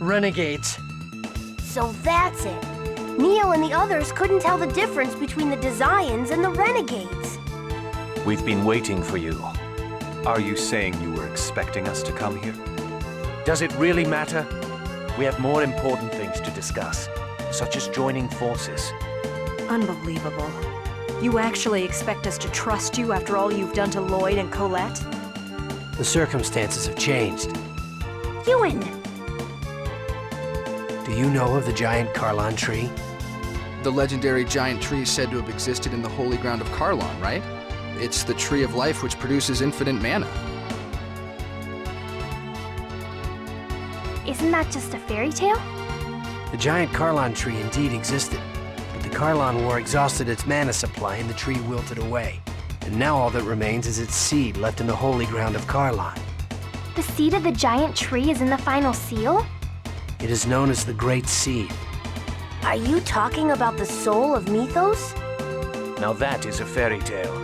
Renegades. So that's it. Neo and the others couldn't tell the difference between the Desians and the Renegades. We've been waiting for you. Are you saying you were expecting us to come here? Does it really matter? We have more important things to discuss, such as joining forces. Unbelievable. You actually expect us to trust you after all you've done to Lloyd and Colette? The circumstances have changed. Ewan! Do you know of the giant Carlon tree? The legendary giant tree is said to have existed in the holy ground of Carlon, right? It's the tree of life which produces infinite mana. Isn't that just a fairy tale? The giant Carlon tree indeed existed, but the Carlon War exhausted its mana supply and the tree wilted away. And now all that remains is its seed left in the holy ground of Carlon. The seed of the giant tree is in the final seal? It is known as the Great Seed. Are you talking about the soul of Mithos? Now that is a fairy tale.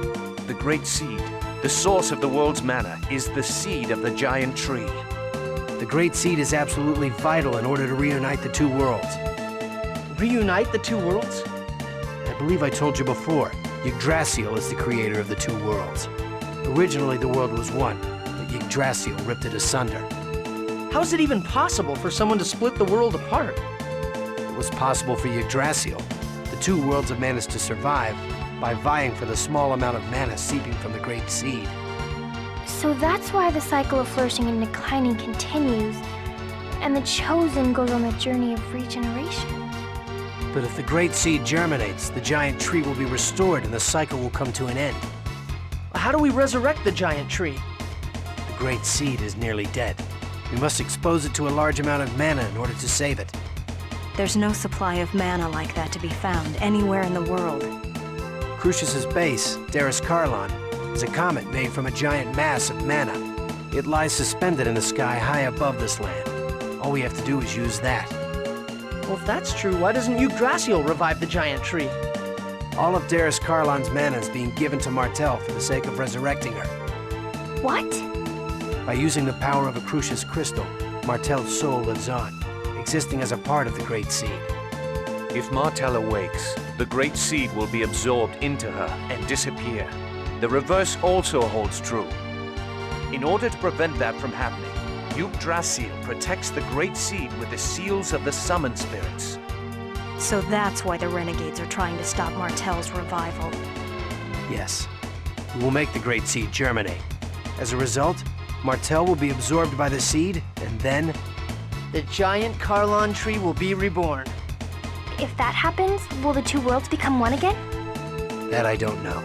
The Great Seed, the source of the world's mana, is the seed of the giant tree. The Great Seed is absolutely vital in order to reunite the two worlds. Reunite the two worlds? I believe I told you before, Yggdrasil is the creator of the two worlds. Originally the world was one, but Yggdrasil ripped it asunder. How is it even possible for someone to split the world apart? It was possible for Yggdrasil. The two worlds have managed to survive by vying for the small amount of mana seeping from the Great Seed. So that's why the cycle of flourishing and declining continues, and the Chosen goes on the journey of regeneration. But if the Great Seed germinates, the giant tree will be restored and the cycle will come to an end. How do we resurrect the giant tree? The Great Seed is nearly dead. We must expose it to a large amount of mana in order to save it. There's no supply of mana like that to be found anywhere in the world. Crucius's base, Darius Carlon, is a comet made from a giant mass of mana. It lies suspended in the sky high above this land. All we have to do is use that. Well, if that's true, why doesn't Yggdrasil revive the giant tree? All of Darius Carlon's mana is being given to Martel for the sake of resurrecting her. What? By using the power of a Crucius crystal, Martel's soul lives on, existing as a part of the Great Seed. If Martel awakes, the Great Seed will be absorbed into her and disappear. The reverse also holds true. In order to prevent that from happening, Yggdrasil protects the Great Seed with the seals of the Summon Spirits. So that's why the Renegades are trying to stop Martel's revival. Yes. We will make the Great Seed germinate. As a result, Martel will be absorbed by the seed, and then... The giant Carlon tree will be reborn. If that happens, will the two worlds become one again? That I don't know.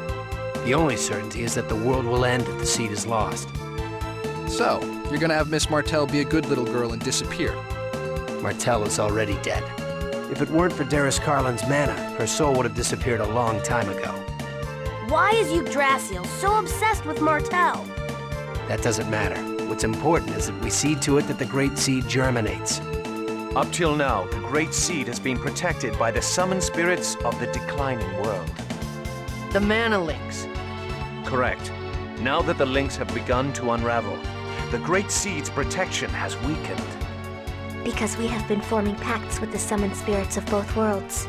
The only certainty is that the world will end if the seed is lost. So, you're gonna have Miss Martel be a good little girl and disappear. Martel is already dead. If it weren't for Darius Carlon's mana, her soul would have disappeared a long time ago. Why is Yggdrasil so obsessed with Martel? That doesn't matter. What's important is that we see to it that the Great Seed germinates. Up till now, the Great Seed has been protected by the Summon Spirits of the declining world. The mana links. Correct. Now that the links have begun to unravel, the Great Seed's protection has weakened. Because we have been forming pacts with the summoned spirits of both worlds.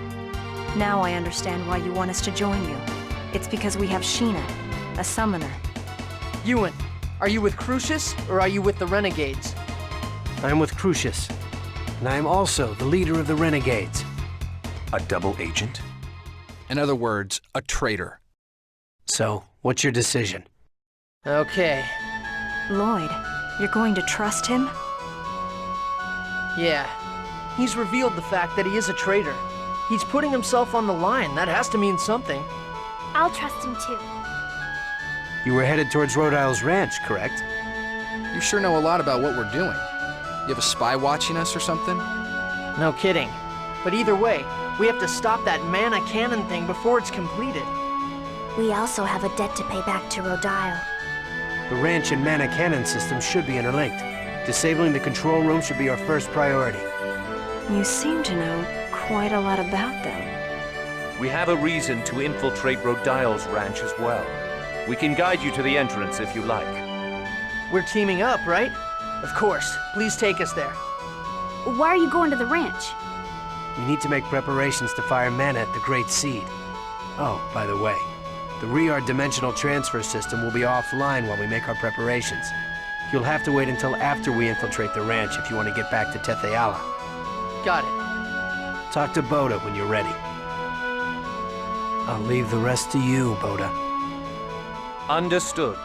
Now I understand why you want us to join you. It's because we have Sheena, a summoner. Ewan, are you with Crucius, or are you with the Renegades? I am with Crucius, and I am also the leader of the Renegades. A double agent? In other words, a traitor. So, what's your decision? Okay. Lloyd, you're going to trust him? Yeah. He's revealed the fact that he is a traitor. He's putting himself on the line. That has to mean something. I'll trust him too. You were headed towards Rodyle's ranch, correct? You sure know a lot about what we're doing. You have a spy watching us or something? No kidding. But either way, we have to stop that mana cannon thing before it's completed. We also have a debt to pay back to Rodyle. The ranch and mana cannon systems should be interlinked. Disabling the control room should be our first priority. You seem to know quite a lot about them. We have a reason to infiltrate Rodyle's ranch as well. We can guide you to the entrance if you like. We're teaming up, right? Of course. Please take us there. Why are you going to the ranch? We need to make preparations to fire Mana at the Great Seed. Oh, by the way, the Reard dimensional transfer system will be offline while we make our preparations. You'll have to wait until after we infiltrate the ranch if you want to get back to Tetheala. Got it. Talk to Botta when you're ready. I'll leave the rest to you, Botta. Understood.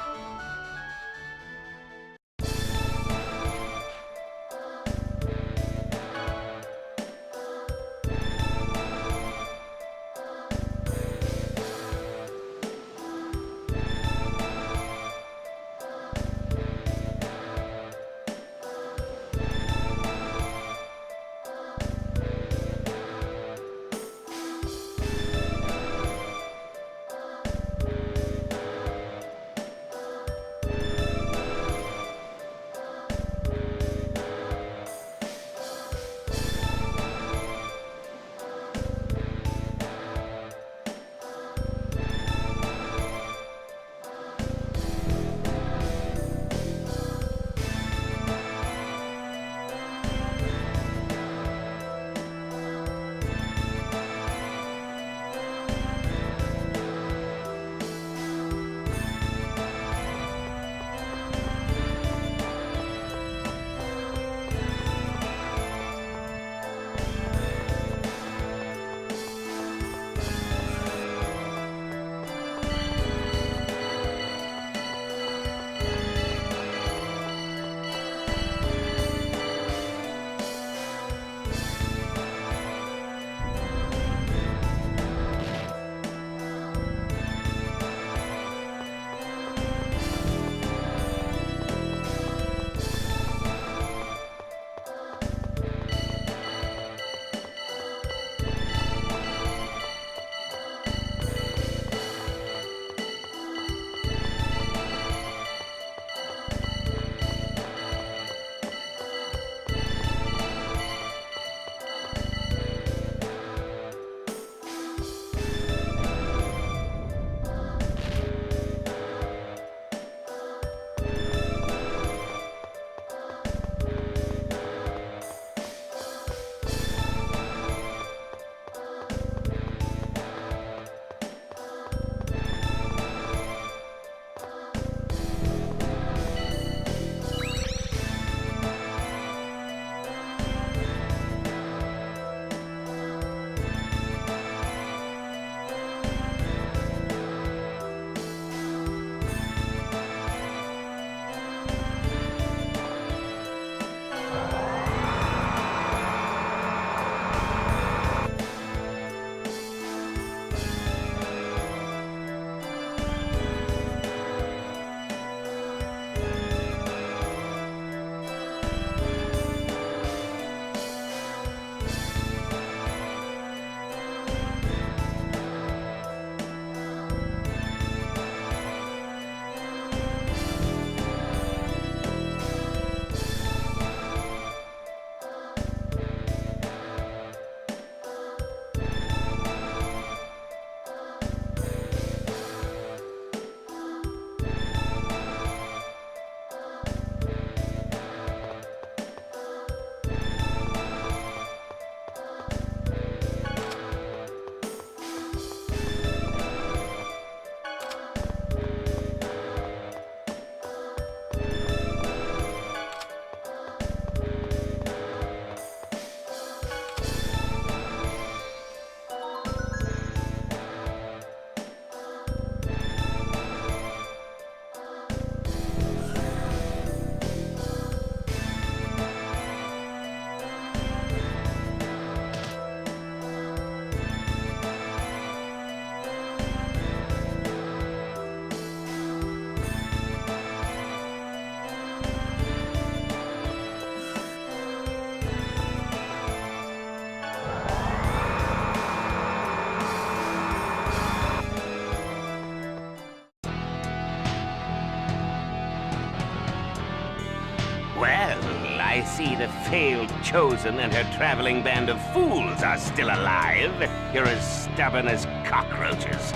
I see the failed Chosen and her traveling band of fools are still alive. You're as stubborn as cockroaches.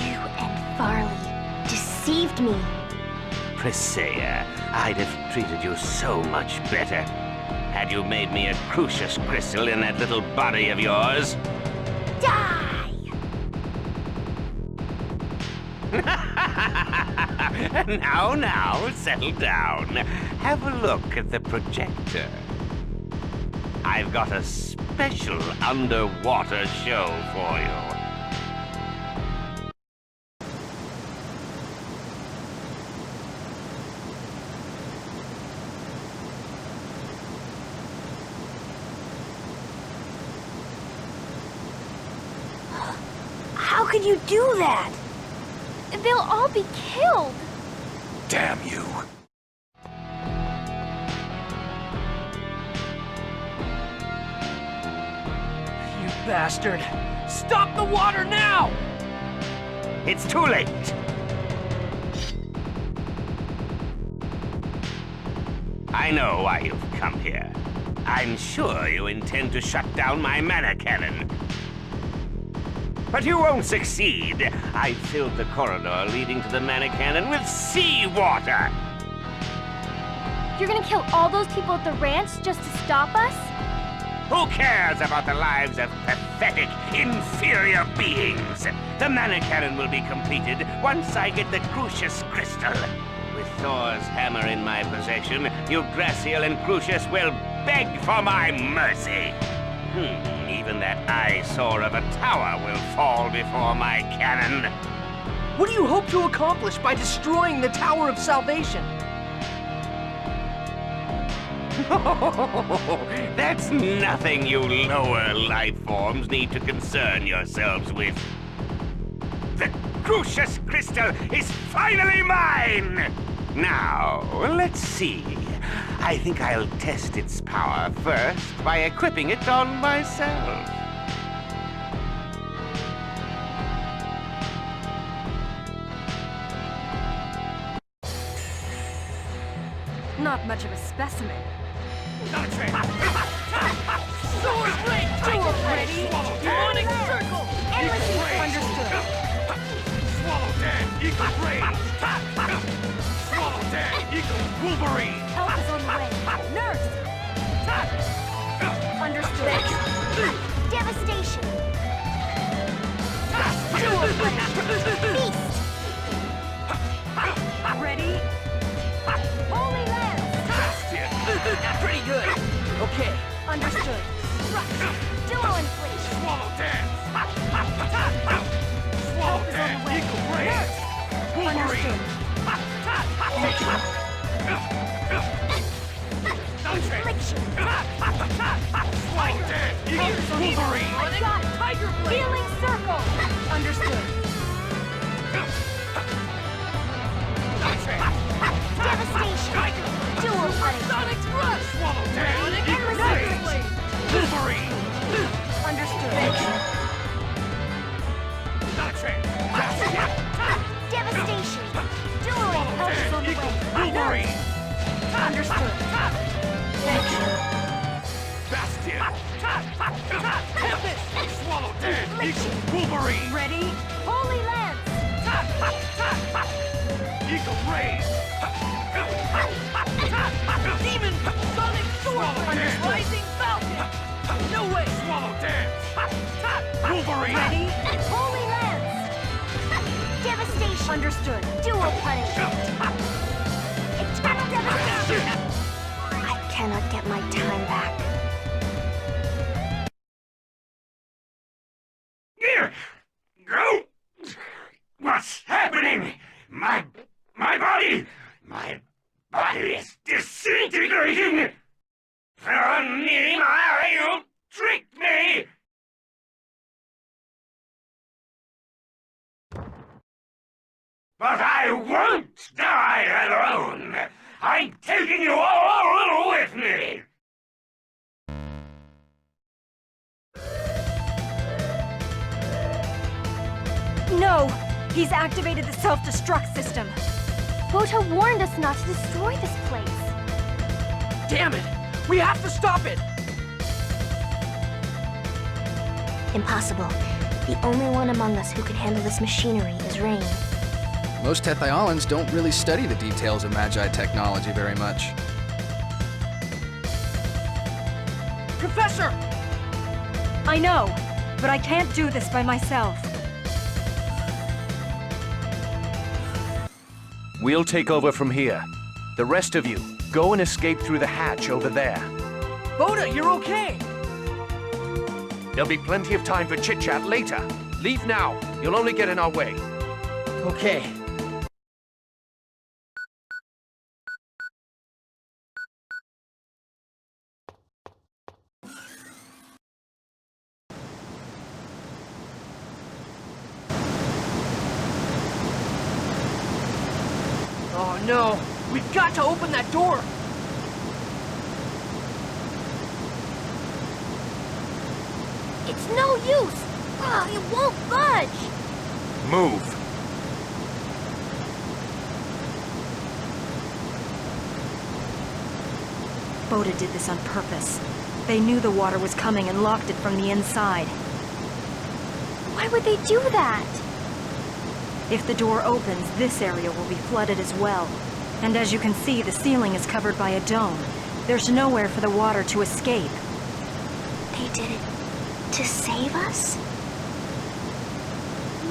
You and Farley deceived me. Presea, I'd have treated you so much better. had you made me a crucius crystal in that little body of yours. Die! Now, settle down. Have a look at the projector. I've got a special underwater show for you. How could you do that? They'll all be killed. Damn you. You bastard! Stop the water now! It's too late. I know why you've come here. I'm sure you intend to shut down my mana cannon. But you won't succeed. I filled the corridor leading to the mana cannon with seawater. You're gonna kill all those people at the ranch just to stop us? Who cares about the lives of pathetic, inferior beings? The mana cannon will be completed once I get the Crucius crystal. With Thor's hammer in my possession, Yggdrasil and Crucius will beg for my mercy. Even that eyesore of a tower will fall before my cannon. What do you hope to accomplish by destroying the Tower of Salvation? That's nothing you lower life forms need to concern yourselves with. The Crucius crystal is finally mine! Now, let's see. I think I'll test its power first by equipping it on myself. Not much of a specimen. Sword blade! Dual ready! Demonic circle! Understood. Swallow dead equals rage. Swallow dead equals Wolverine. Help is on the way. Nurse! Understood. Devastation! Dual blade! Beast! Ready? Holy Lance! Pretty good. Okay. Understood. Dual inflation! Swallow dead. Swallow dead equals rage. Wolverine. Infliction! Swallow dead equals Wolverine. I got it! Tiger blade! Healing circle! Understood. Devastation! Dual blade! Sonic thrust! Swallow dead equals Endless rage. Wolverine. Understood. Devastation! Dual Swallow dead equals Wolverine. Understood. Bastion. Swallow dead equals Wolverine. Ready? Holy Lance! Eagle rage. Demon! Sonic sword! Dead. Rising falcon! No way! Swallow dead. Wolverine. Ready? Holy Lance! Devastation! Understood. Dual punishment! Eternal devastation! I cannot get my time back. Go! What's happening? My body is disintegrating! You tricked me! But I won't die alone! I'm taking you all with me! No! He's activated the self-destruct system. Botta warned us not to destroy this place. Damn it! We have to stop it! Impossible. The only one among us who can handle this machinery is Rain. Most Tethyolans don't really study the details of Magi technology very much. Professor! I know, but I can't do this by myself. We'll take over from here. The rest of you, go and escape through the hatch over there. Botta, you're okay! There'll be plenty of time for chit-chat later. Leave now. You'll only get in our way. Okay. Oh no! We've got to open that door! It's no use! It won't budge! Move. Botta did this on purpose. They knew the water was coming and locked it from the inside. Why would they do that? If the door opens, this area will be flooded as well. And as you can see, the ceiling is covered by a dome. There's nowhere for the water to escape. They did it to save us?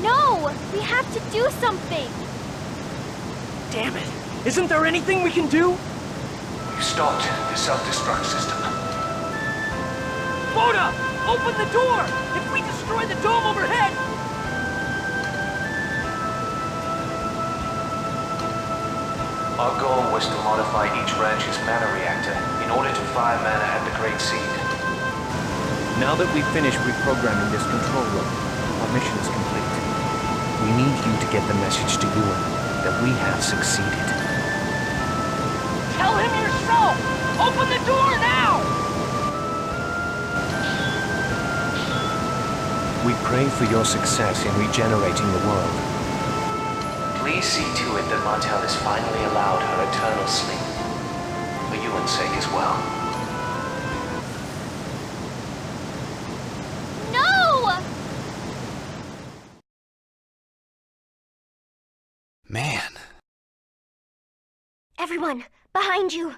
No! We have to do something! Damn it! Isn't there anything we can do? We've stopped the self-destruct system. Botta! Open the door! If we destroy the dome overhead... Our goal was to modify each ranch's mana reactor in order to fire mana at the Great Seed. Now that we've finished reprogramming this control room, our mission is complete. We need you to get the message to Ewan that we have succeeded. Tell him yourself! Open the door now! We pray for your success in regenerating the world. Please see to it that Martel is finally allowed her eternal sleep. For Ewan's sake as well. No! Man. Everyone, behind you!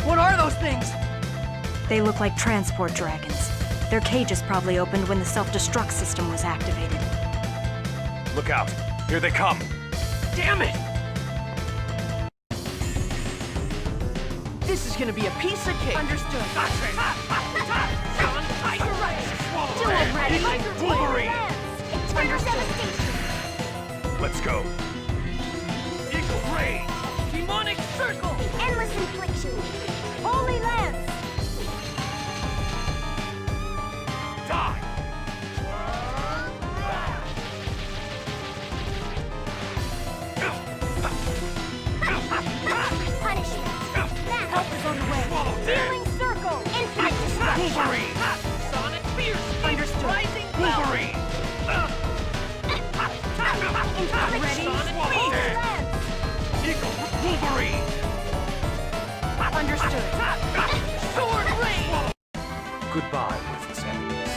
What are those things? They look like transport dragons. Their cages probably opened when the self-destruct system was activated. Look out! Here they come! Damn it! This is gonna be a piece of cake. Understood. You're right. Do it, Ready! Wolverine! Eternal devastation! Let's go! Eagle Ray! Demonic Circle! Endless infliction! Holy Lance! Die! Punishment! That help is on the way! Healing Circle! Infinite destruction! Wolverine! Sonic Fierce! Understood! Rising Wolverine! Infliction! Holy Lance! Eagle Wolverine! Understood! Sword Rain! Goodbye, worthless enemies.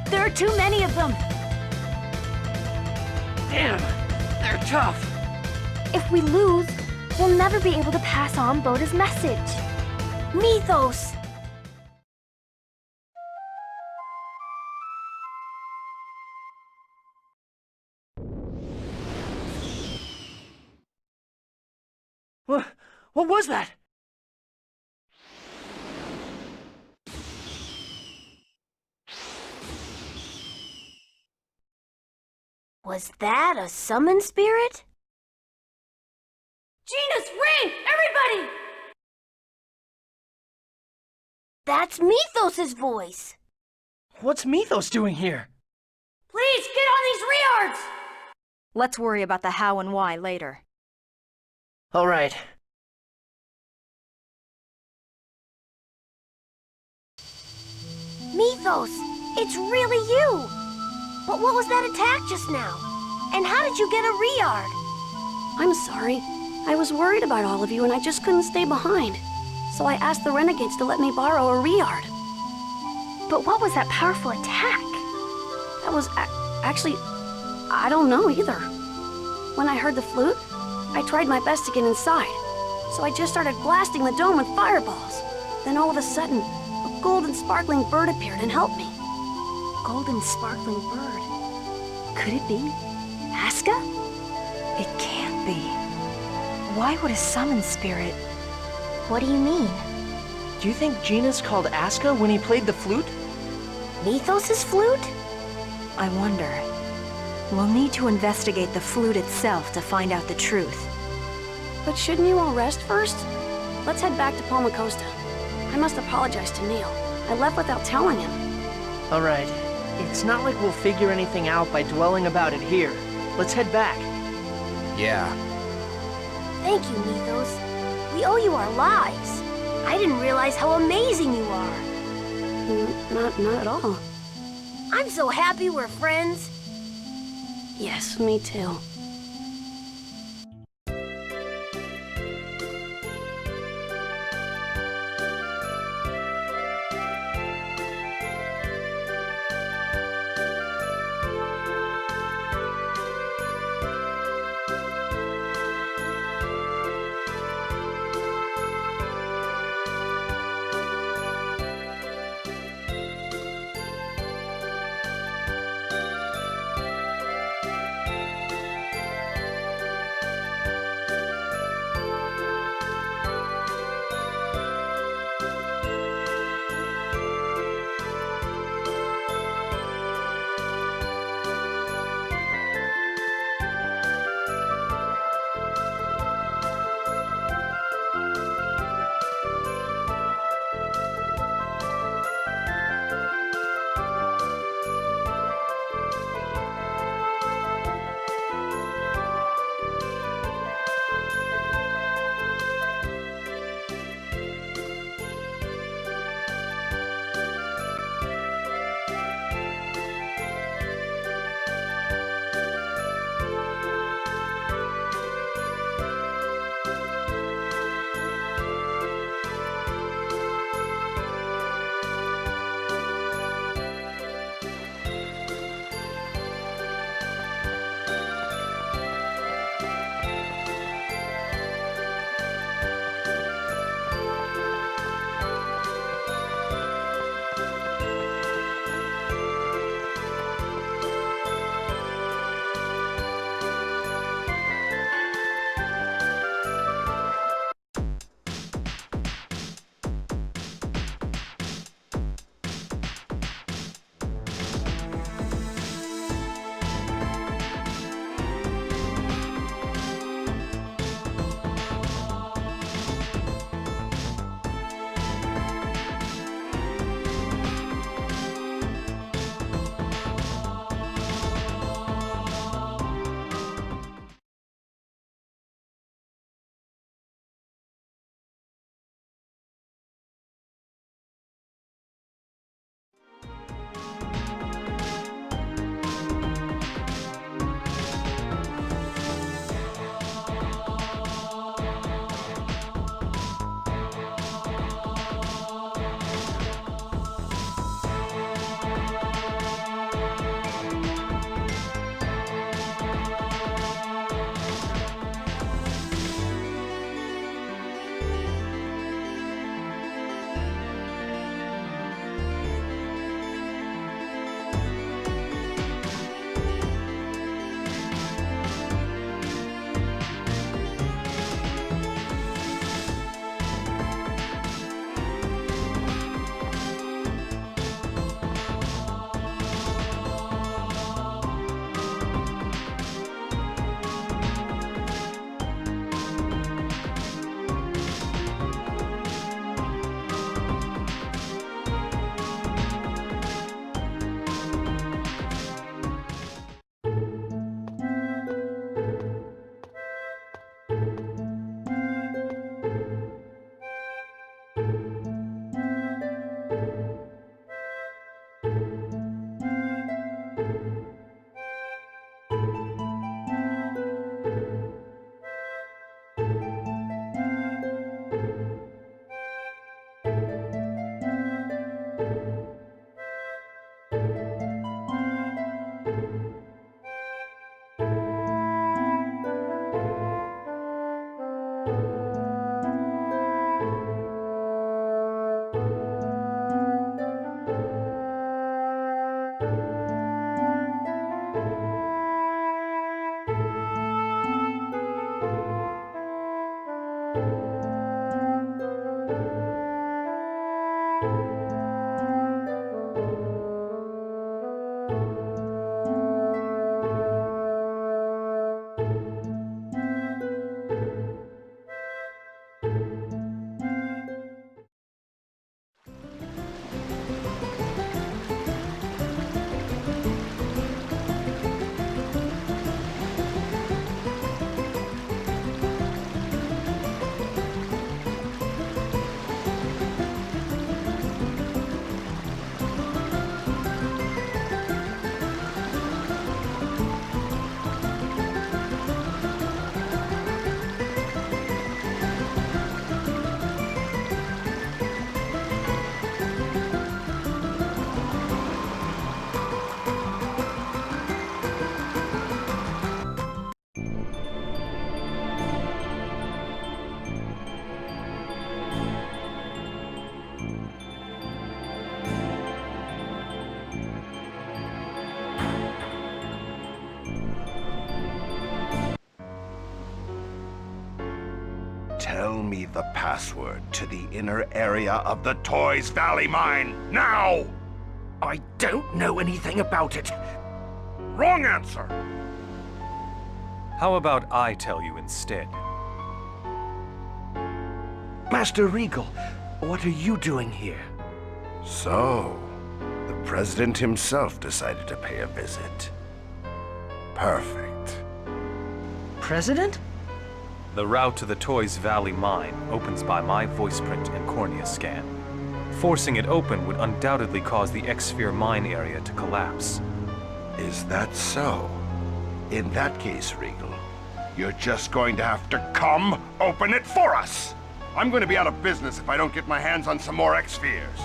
There are too many of them! Damn! They're tough! If we lose, we'll never be able to pass on Botta's message. Mithos! What was that? Was that a summon spirit? Genus, ring! Everybody! That's Mithos' voice! What's Mithos doing here? Please, get on these reards! Let's worry about the how and why later. All right. Mithos, it's really you! But what was that attack just now? And how did you get a reard? I'm sorry. I was worried about all of you and I just couldn't stay behind. so I asked the Renegades to let me borrow a Riard. But what was that powerful attack? That was actually, I don't know either. When I heard the flute, I tried my best to get inside, so I just started blasting the dome with fireballs. Then all of a sudden, a golden sparkling bird appeared and helped me. Golden sparkling bird. Could it be Aska? It can't be. Why would a summon spirit... What do you mean? Do you think Gina's called Aska when he played the flute? Mithos' flute? I wonder. We'll need to investigate the flute itself to find out the truth. But shouldn't you all rest first? Let's head back to Palmacosta. I must apologize to Neil. I left without telling him. All right. It's not like we'll figure anything out by dwelling about it here. Let's head back. Yeah. Thank you, Mithos. We owe you our lives. I didn't realize how amazing you are. Not at all. I'm so happy we're friends. Yes, me too. Tell me the password to the inner area of the Toys Valley mine, now! I don't know anything about it. Wrong answer! How about I tell you instead? Master Regal, what are you doing here? So, the President himself decided to pay a visit. Perfect. President? The route to the Toys Valley mine opens by my voice print and cornea scan. Forcing it open would undoubtedly cause the X-Sphere mine area to collapse. Is that so? In that case, Regal, you're just going to have to come open it for us! I'm going to be out of business if I don't get my hands on some more X-Spheres.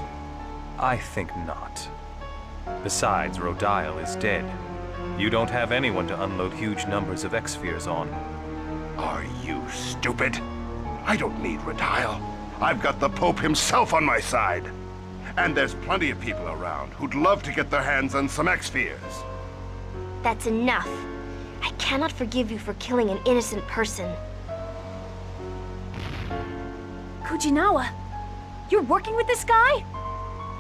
I think not. Besides, Rodyle is dead. You don't have anyone to unload huge numbers of X-Spheres on. Are you stupid? I don't need Rodyle. I've got the Pope himself on my side. And there's plenty of people around who'd love to get their hands on some X-Spheres. That's enough. I cannot forgive you for killing an innocent person. Kujinawa, you're working with this guy?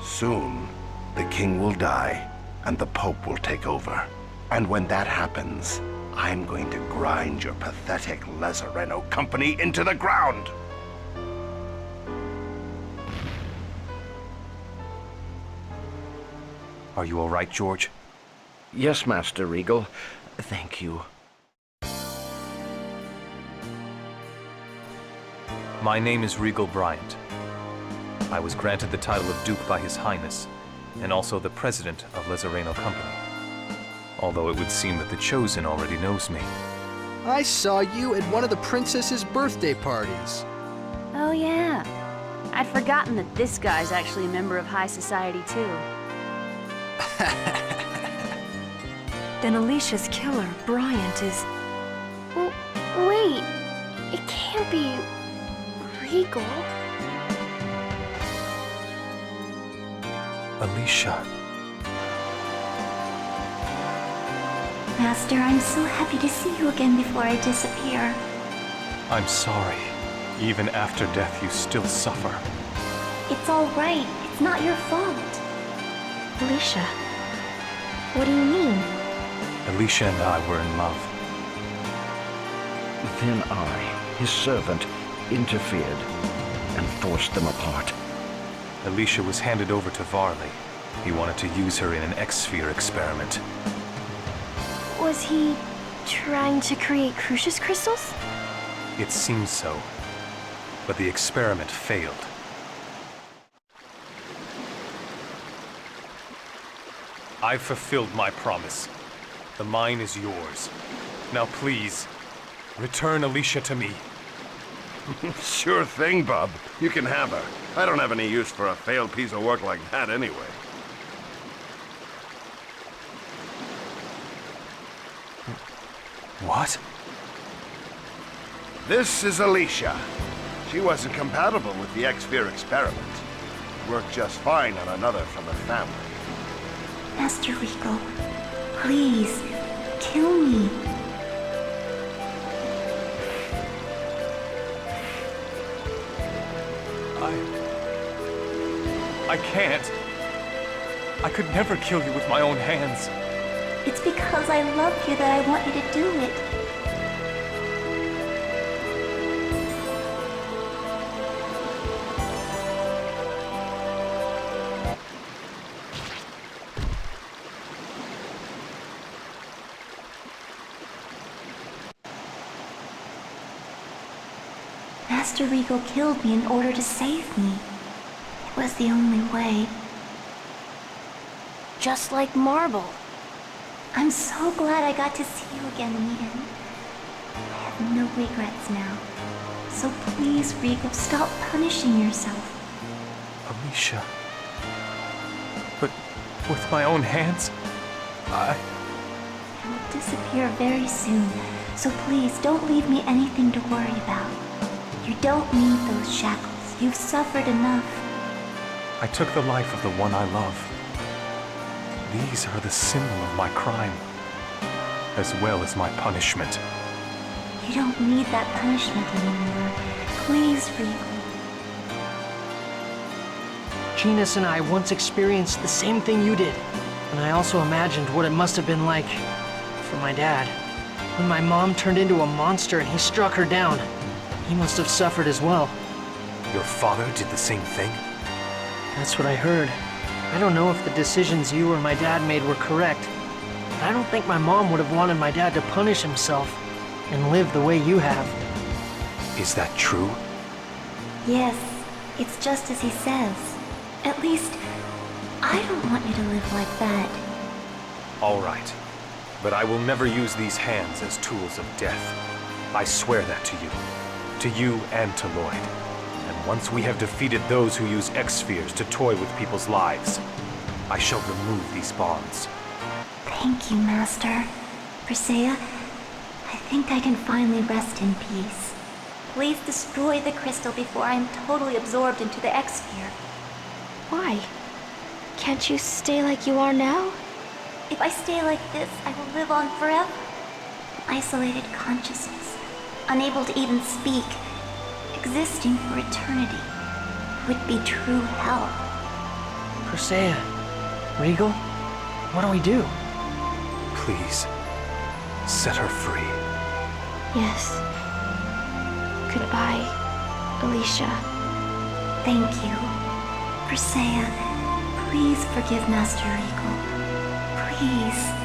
Soon, the king will die, and the Pope will take over. And when that happens, I'm going to grind your pathetic Lezareno company into the ground! Are you all right, George? Yes, Master Regal. Thank you. My name is Regal Bryant. I was granted the title of Duke by His Highness, and also the President of Lezareno Company. Although it would seem that the Chosen already knows me. I saw you at one of the princess's birthday parties. Oh yeah. I'd forgotten that this guy's actually a member of high society too. Then Alicia's killer, Bryant, is... Wait, it can't be Regal. Alicia. Master, I'm so happy to see you again before I disappear. I'm sorry. Even after death, you still suffer. It's all right. It's not your fault. Alicia, what do you mean? Alicia and I were in love. Then I, his servant, interfered and forced them apart. Alicia was handed over to Varley. He wanted to use her in an X-Sphere experiment. Was he trying to create Crucius crystals? It seems so, but the experiment failed. I've fulfilled my promise. The mine is yours. Now please, return Alicia to me. Sure thing, bub. You can have her. I don't have any use for a failed piece of work like that anyway. What? This is Alicia. She wasn't compatible with the X-Sphere experiment. Worked just fine on another from her family. Master Regal, please, kill me. I can't. I could never kill you with my own hands. It's because I love you that I want you to do it. Master Regal killed me in order to save me. It was the only way. Just like Marble. I'm so glad I got to see you again in the end. I have no regrets now. So please, Regal, stop punishing yourself. Alicia. But with my own hands, I will disappear very soon, so please don't leave me anything to worry about. You don't need those shackles. You've suffered enough. I took the life of the one I love. These are the symbol of my crime, as well as my punishment. You don't need that punishment anymore. Please, Regal. Genus and I once experienced the same thing you did. And I also imagined what it must have been like for my dad. When my mom turned into a monster and he struck her down, he must have suffered as well. Your father did the same thing? That's what I heard. I don't know if the decisions you or my dad made were correct, but I don't think my mom would have wanted my dad to punish himself and live the way you have. Is that true? Yes, it's just as he says. At least, I don't want you to live like that. All right. But I will never use these hands as tools of death. I swear that to you. To you and to Lloyd. And once we have defeated those who use X-spheres to toy with people's lives, I shall remove these bonds. Thank you, Master. Persea, I think I can finally rest in peace. Please destroy the crystal before I am totally absorbed into the X-sphere. Why? Can't you stay like you are now? If I stay like this, I will live on forever. Isolated consciousness, unable to even speak, existing for eternity, would be true hell. Persea, Regal, what do we do? Please, set her free. Yes. Goodbye, Alicia. Thank you. Persea, please forgive Master Regal. Please.